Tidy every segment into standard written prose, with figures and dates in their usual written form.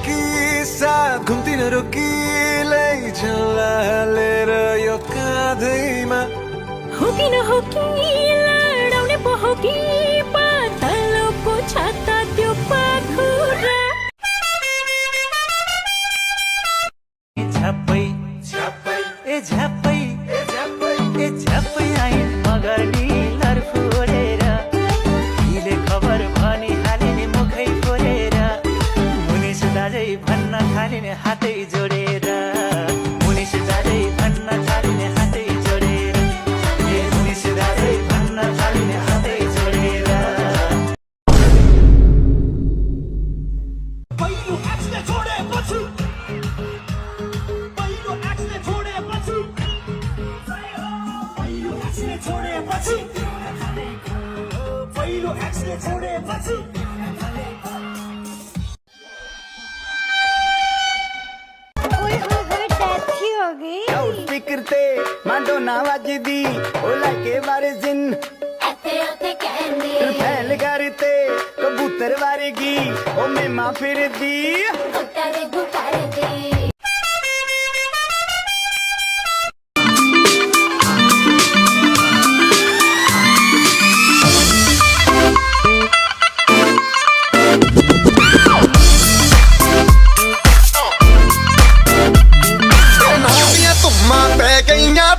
कि साथ घुम्ती नरोकी लैजालेर यो काँधैमा हो कि नहो कि लडाउने पो हो कि पातलोको छाता त्यो पाखुरा झ्याप्पै झ्याप्पै ए झ्याप्पै ए झ्याप्पै ए झ्याप्पै आइन मगर्नी लर फोडेर हिले खबर भनी हालिने मुखै फोडेर मुनिस दाजै भन्न थालिने हातै जोडेर मुनिस दाजै भन्न थालिने हातै जोडेर ए मुनिस दाजै भन्न थालिने हातै जोडेर पहिलो एक्सले छोडेपछि पहिलो एक्सले छोडेपछि फिक्र ते मांडो नावाजी दी ओला के बारे जिन फैल करते कबूतर वारेगी ओ मैं माँ फिर दी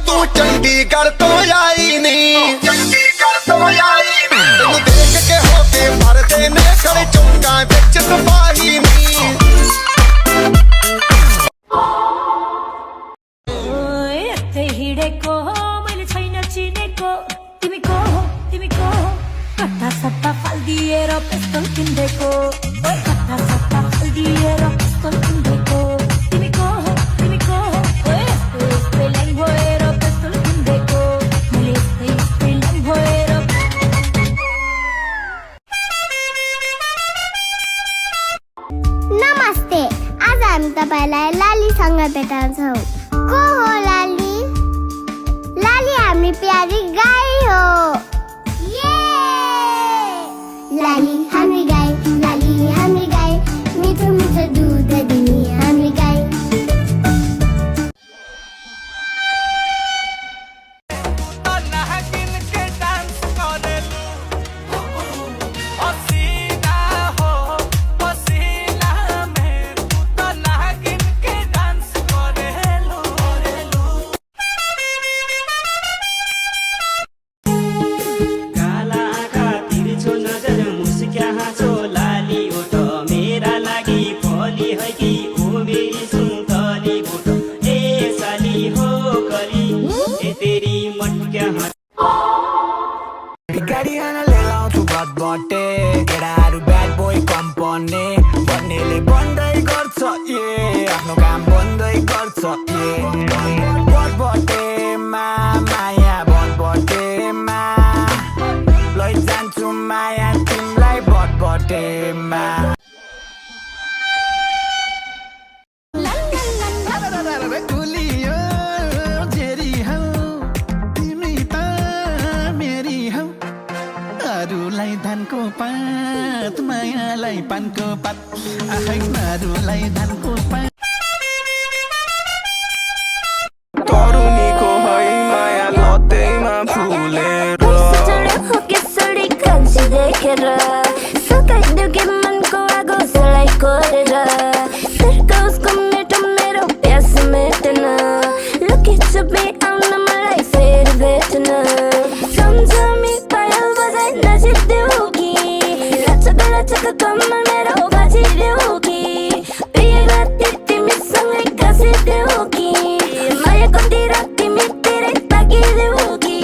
तू चंडीगढ़ तो आई नहीं चंडीगढ़ तो आई नहीं देख के होके भर देने खड़े चौका बिच सिपाही नहीं ओए हिडेको मैले छैन चिनेको तिमी को हो कट्टा सट्टा फाल्दिएर पिस्तल किन्देको ओए कट्टा सट्टा फाल्दिएर पिस्तल किन्देको तिमी को हो ओए स्पेलिङ भएर पिस्तल किन्देको मैले स्पेलिङ भएर नमस्ते आज हामी तपाईलाई लालीसँग भेटाउँछौँ को हो लाली लाली हामी प्यारी गाई हो लाली हामी गाई मिठो मिठो दुध दिने हामी गाई केटाहरू ब्याड बोय कम पर्ने भन्नेले बन्दै गर्छ आफ्नो काम बन्दै गर्छ बटबटेमा माया बटबटेमा लैजान्छु माया तिमीलाई बटबटेमा धानको पात मायालाई पानको पात आफैलाई धानको पात तरुनीको है माया लतेमा फुलेर केसरी कान्छी देखेर सकाइदेऊ के मनको आगो सलाई गरेर सरका उसको मेटो मेरो प्यास मेटेन लुकी छुपी आउन मलाई फेरि भेट्न सम्झमी पायल बजाइ नजिक्देऊ कि लचक कम्मल मेरो बाजिदेऊ कि प्रिय राति तिमीसँगै गाँसिदेऊ कि माया कति रात तिमी तेरै ताकिदेऊ कि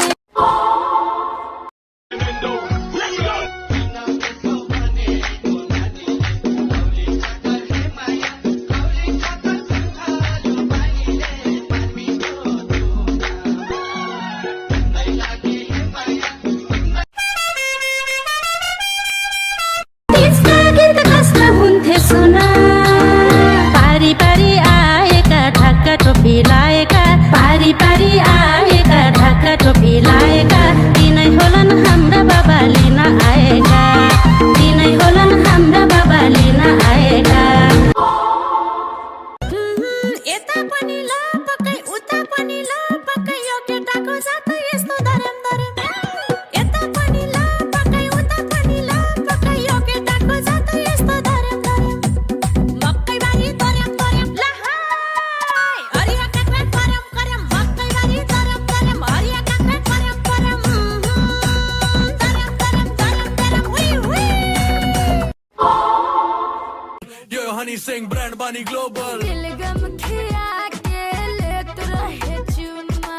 सिंह ब्रांड बनी ग्लोबल दिलगम खिया के लेत रहे चुम्मा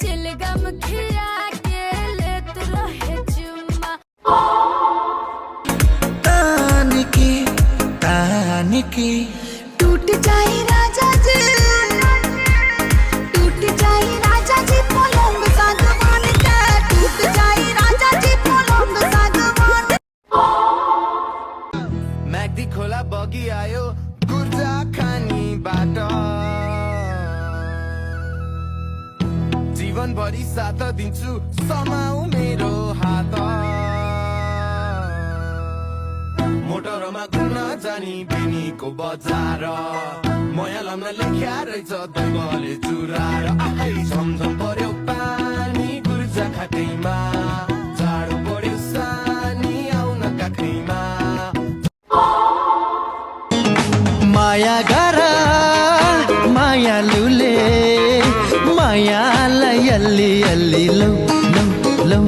दिलगम खिया के लेत रहे चुम्मा तानिकी टूट जाए राजा जी टूट जाए राजा जी पलंग सागवान का टूट जाए राजा जी पलंग सागवान म्याग्दी खोला बगी आयो गुर्जा खानीबाट जीवनभरि साथ दिन्छु समाउ मेरो हात मोटरमा घुम्न जानी बिनीको बजार मया लाम्न लेख्या रहेछ दैवले चुरार आहै झमझम पर्यो पानी गुर्जा खाटैमा जाडो पर्यो सानी आउन काखैमा माया गर माया लुले मायालाई अल्ली अल्ली लौ लौ लौ